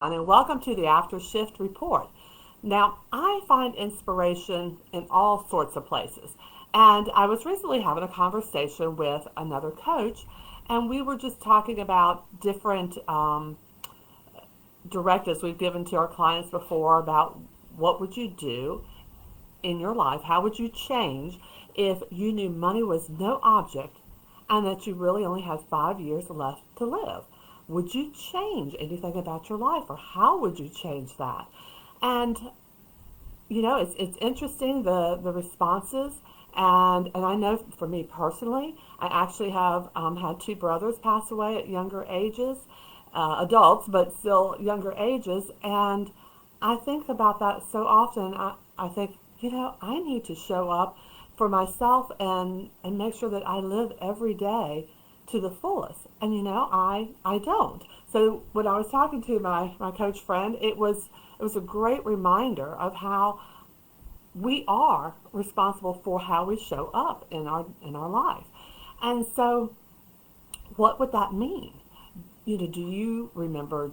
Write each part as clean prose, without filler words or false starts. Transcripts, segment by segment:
And welcome to the After Shift Report. Now, I find inspiration in all sorts of places. And I was recently having a conversation with another coach, and we were just talking about different directives we've given to our clients before about what would you do in your life, how would you change if you knew money was no object and that you really only had 5 years left to live? Would you change anything about your life, or how would you change that? And it's interesting the responses, and I know for me personally, I actually have had two brothers pass away at younger ages, adults, but still younger ages, and I think about that so often. I think, I need to show up for myself and make sure that I live every day to the fullest. And I don't. So when I was talking to my coach friend, it was a great reminder of how we are responsible for how we show up in our life. And so what would that mean? Do you remember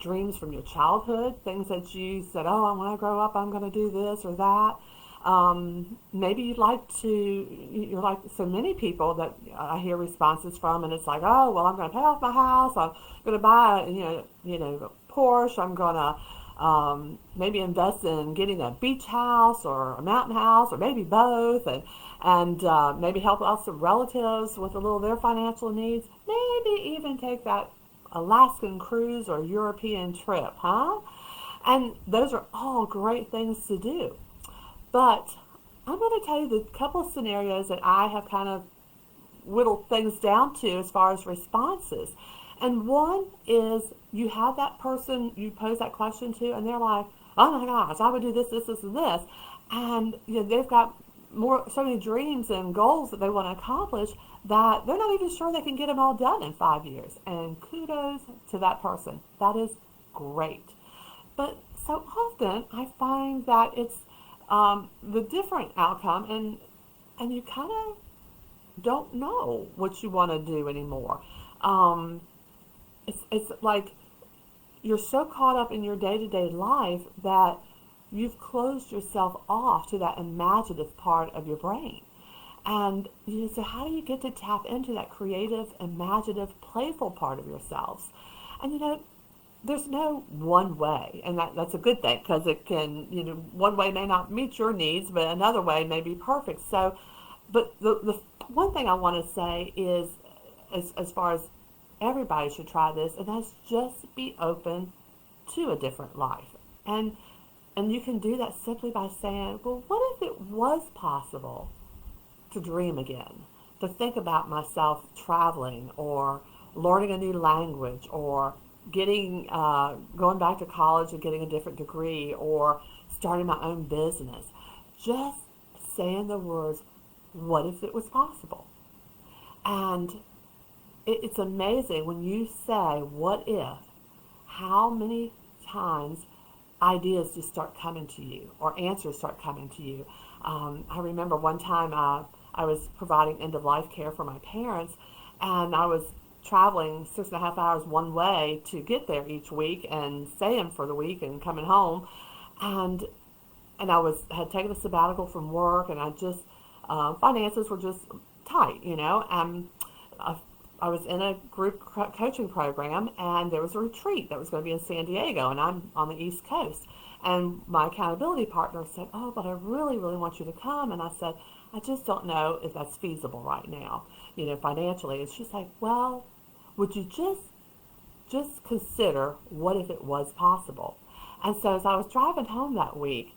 dreams from your childhood, things that you said, oh, when I grow up, I'm going to do this or that? Maybe you're like so many people that I hear responses from, and it's like, oh, well, I'm going to pay off my house. I'm going to buy, a Porsche. I'm going to maybe invest in getting a beach house or a mountain house, or maybe both, and maybe help out some relatives with a little of their financial needs. Maybe even take that Alaskan cruise or European trip, huh? And those are all great things to do. But I'm going to tell you the couple of scenarios that I have kind of whittled things down to as far as responses. And one is you have that person you pose that question to, and they're like, oh my gosh, I would do this, this, this, and this. And they've got so many dreams and goals that they want to accomplish that they're not even sure they can get them all done in 5 years. And kudos to that person. That is great. But so often I find that it's the different outcome, and you kind of don't know what you want to do anymore. Um, it's like you're so caught up in your day to day life that you've closed yourself off to that imaginative part of your brain. And so how do you get to tap into that creative, imaginative, playful part of yourselves? And there's no one way, and that's a good thing, because it can, one way may not meet your needs, but another way may be perfect. So, but the one thing I want to say is, as far as everybody should try this, and that's just be open to a different life. And you can do that simply by saying, well, what if it was possible to dream again, to think about myself traveling, or learning a new language, or going back to college and getting a different degree, or starting my own business. Just saying the words, what if it was possible? And it's amazing when you say, what if, how many times ideas just start coming to you, or answers start coming to you. I remember one time I was providing end of life care for my parents, and I was traveling 6.5 hours one way to get there each week, and staying for the week and coming home. And I had taken a sabbatical from work, and I just finances were just tight, and I was in a group coaching program, and there was a retreat that was going to be in San Diego, and I'm on the East Coast. And my accountability partner said, oh, but I really, really want you to come. And I said, I just don't know if that's feasible right now, financially. And she's like, well, would you just consider what if it was possible? And so as I was driving home that week,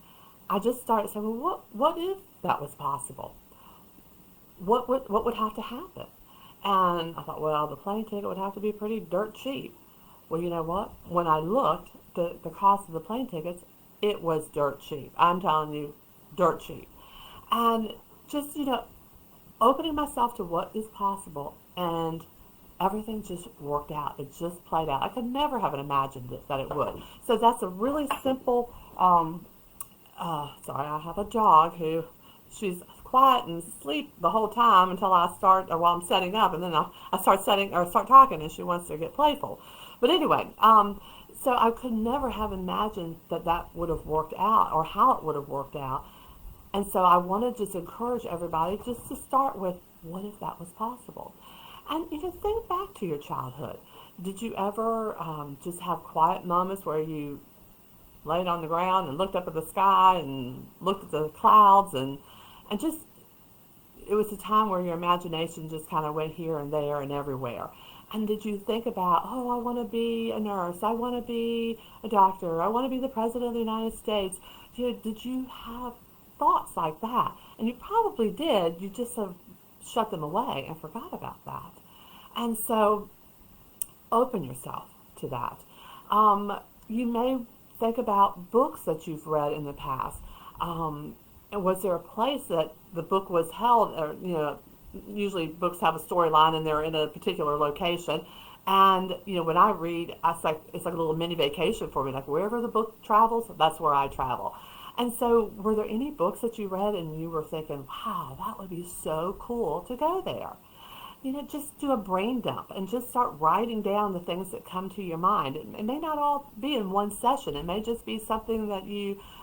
I just started saying, well, what if that was possible? What would have to happen? And I thought, well, the plane ticket would have to be pretty dirt cheap. Well, you know what? When I looked, the cost of the plane tickets, it was dirt cheap. I'm telling you, dirt cheap. And just, opening myself to what is possible, and everything just worked out. It just played out. I could never have imagined it, that it would. So that's a really simple, sorry, I have a dog who, she's quiet and sleep the whole time until I start, or while I'm setting up, and then I start talking, and she wants to get playful. But anyway, So I could never have imagined that that would have worked out or how it would have worked out. And so I want to just encourage everybody just to start with, what if that was possible? And think back to your childhood. Did you ever just have quiet moments where you laid on the ground and looked up at the sky and looked at the clouds, and just, it was a time where your imagination just kind of went here and there and everywhere? And did you think about, oh, I want to be a nurse, I want to be a doctor, I want to be the president of the United States? Did you have thoughts like that? And you probably did. You just have shut them away and forgot about that. And so open yourself to that. You may think about books that you've read in the past. And was there a place that the book was held? Or, usually books have a storyline and they're in a particular location. And when I read, it's like a little mini vacation for me. Like wherever the book travels, that's where I travel. And so, were there any books that you read and you were thinking, "Wow, that would be so cool to go there"? Just do a brain dump and just start writing down the things that come to your mind. It may not all be in one session. It may just be something that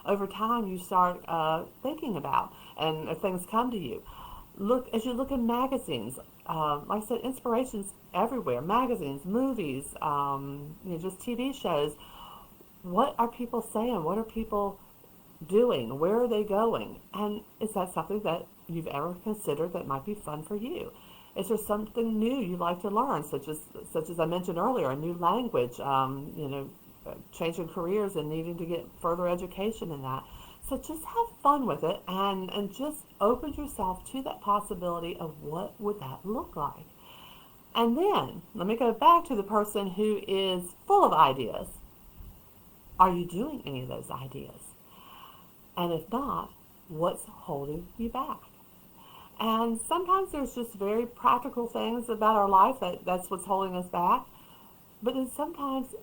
over time, you start thinking about, and things come to you. As you look in magazines. Like I said, inspirations everywhere. Magazines, movies, just TV shows. What are people saying? What are people doing? Where are they going? And is that something that you've ever considered that might be fun for you? Is there something new you like to learn, such as I mentioned earlier, a new language, changing careers and needing to get further education in that? So just have fun with it, and just open yourself to that possibility of what would that look like. And then let me go back to the person who is full of ideas. Are you doing any of those ideas? And if not, what's holding you back? And sometimes there's just very practical things about our life that's what's holding us back. But then sometimes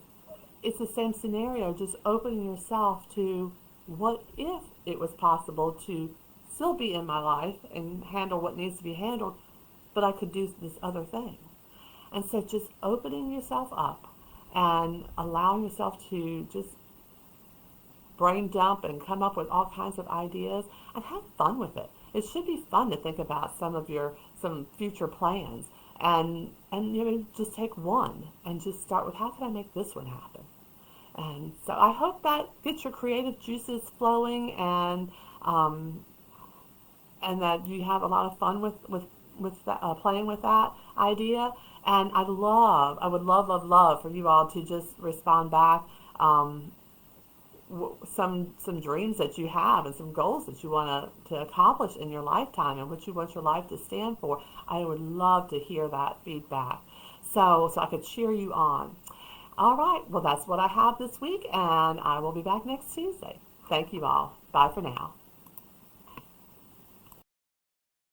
it's the same scenario, just opening yourself to, what if it was possible to still be in my life and handle what needs to be handled, but I could do this other thing. And so just opening yourself up and allowing yourself to just brain dump and come up with all kinds of ideas and have fun with it. It should be fun to think about some future plans, and just take one and just start with, how can I make this one happen? And so I hope that gets your creative juices flowing, and that you have a lot of fun with that, playing with that idea. And I would love for you all to just respond back, some dreams that you have and some goals that you want to accomplish in your lifetime and what you want your life to stand for. I would love to hear that feedback, so I could cheer you on. All right, well, that's what I have this week, and I will be back next Tuesday. Thank you all. Bye for now.